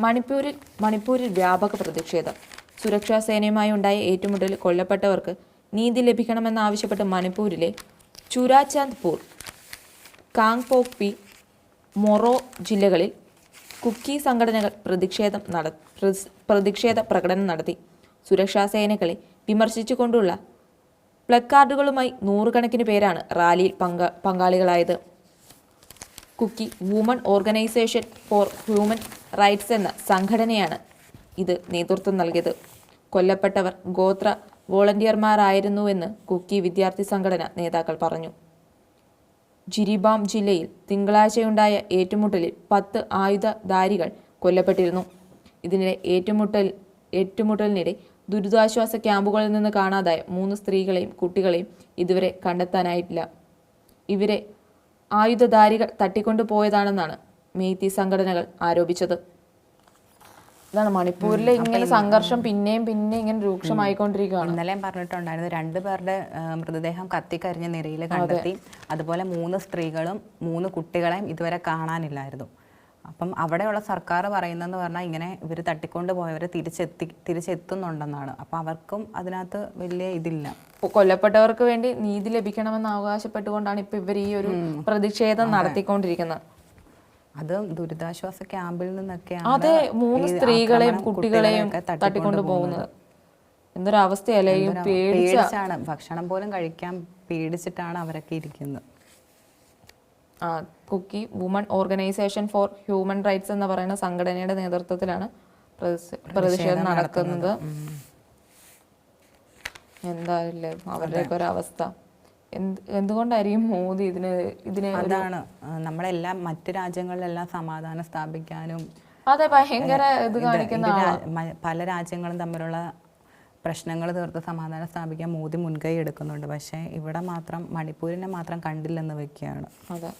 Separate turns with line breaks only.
മണിപ്പൂരിൽ വ്യാപക പ്രതിഷേധം. സുരക്ഷാ സേനയുമായി ഉണ്ടായ ഏറ്റുമുട്ടലിൽ കൊല്ലപ്പെട്ടവർക്ക് നീതി ലഭിക്കണമെന്നാവശ്യപ്പെട്ട് മണിപ്പൂരിലെ ചുരാചാന്ദ്പൂർ, കാങ്പോക്പി, മൊറോ ജില്ലകളിൽ കുക്കി സംഘടനകൾ പ്രതിഷേധ പ്രകടനം നടത്തി. സുരക്ഷാ സേനകളെ വിമർശിച്ചുകൊണ്ടുള്ള പ്ലക്കാർഡുകളുമായി നൂറുകണക്കിന് പേരാണ് റാലിയിൽ പങ്കാളികളായത്. Kuki women organisation for human rights എന്ന സംഘടനയാണ് ഇത് നേതൃത്വം നൽകിയത്. കൊല്ലപ്പെട്ടവർ ഗോത്ര വോളണ്ടിയർമാരായിരുന്നുവെന്ന് കുക്കി വിദ്യാർത്ഥി സംഘടന നേതാക്കൾ പറഞ്ഞു. ജിരിബാം ജില്ലയിൽ തിങ്കളാഴ്ചയുണ്ടായ ഏറ്റുമുട്ടലിൽ 10 ആയുധധാരികൾ കൊല്ലപ്പെട്ടിരുന്നു. ഇതിനിടെ ഏറ്റുമുട്ടലിനിടെ ദുരിതാശ്വാസ ക്യാമ്പുകളിൽ നിന്ന് കാണാതായ 3 സ്ത്രീകളെയും കുട്ടികളെയും ഇതുവരെ കണ്ടെത്താനായിട്ടില്ല. ഇവരെ ആയുധധാരികൾ തട്ടിക്കൊണ്ടുപോയതാണെന്നാണ് മെയ്തി സംഘടനകൾ ആരോപിച്ചത്. ഇതാണ് മണിപ്പൂരിലെ ഇങ്ങനെ സംഘർഷം പിന്നെയും ഇങ്ങനെ രൂക്ഷമായിക്കൊണ്ടിരിക്കുകയാണ്.
ഇന്നലെ പറഞ്ഞിട്ടുണ്ടായിരുന്നു 2 പേരുടെ മൃതദേഹം കത്തിക്കരിഞ്ഞ നിലയിൽ കണ്ടെത്തി. അതുപോലെ 3 സ്ത്രീകളും 3 കുട്ടികളെയും ഇതുവരെ കാണാനില്ലായിരുന്നു. അപ്പം അവിടെയുള്ള സർക്കാർ പറയുന്നതെന്ന് പറഞ്ഞാൽ ഇങ്ങനെ ഇവർ തട്ടിക്കൊണ്ട് പോയവർ തിരിച്ചെത്തുന്നുണ്ടെന്നാണ്. അപ്പം അവർക്കും അതിനകത്ത് വലിയ ഇതില്ല.
കൊല്ലപ്പെട്ടവർക്ക് വേണ്ടി നീതി ലഭിക്കണമെന്ന് അവകാശപ്പെട്ടുകൊണ്ടാണ് ഇപ്പൊ ഇവർ ഈ ഒരു പ്രതിഷേധം നടത്തിക്കൊണ്ടിരിക്കുന്നത്.
അത് ദുരിതാശ്വാസ ക്യാമ്പിൽ നിന്നൊക്കെയാണ്.
അതെ, 3 സ്ത്രീകളെയും കുട്ടികളെയും തട്ടിക്കൊണ്ടു പോകുന്നത്. എന്തൊരവസ്ഥയല്ലേ.
പേടിച്ചാണ്, ഭക്ഷണം പോലും കഴിക്കാൻ പേടിച്ചിട്ടാണ് അവരൊക്കെ ഇരിക്കുന്നത്.
Kuki women organisation for human rights എന്ന് പറയുന്ന സംഘടനയുടെ നേതൃത്വത്തിലാണ് പ്രതിഷേധം നടക്കുന്നത്. എന്തായാലും അവരുടെയൊക്കെ ഒരവസ്ഥ എന്തുകൊണ്ടായിരിക്കും മോദി ഇതിനെ
അതാണ് നമ്മളെല്ലാം മറ്റു രാജ്യങ്ങളിലെല്ലാം സമാധാനം സ്ഥാപിക്കാനും
അതെ ഭയങ്കര ഇത് കാണിക്കുന്ന
പല രാജ്യങ്ങളും തമ്മിലുള്ള പ്രശ്നങ്ങൾ തീർത്ത് സമാധാനം സ്ഥാപിക്കാൻ മോദി മുൻകൈ എടുക്കുന്നുണ്ട്. പക്ഷേ ഇവിടെ മാത്രം മണിപ്പൂരിനെ മാത്രം കണ്ടില്ലെന്ന് വെക്കുകയാണ്.
അതെ.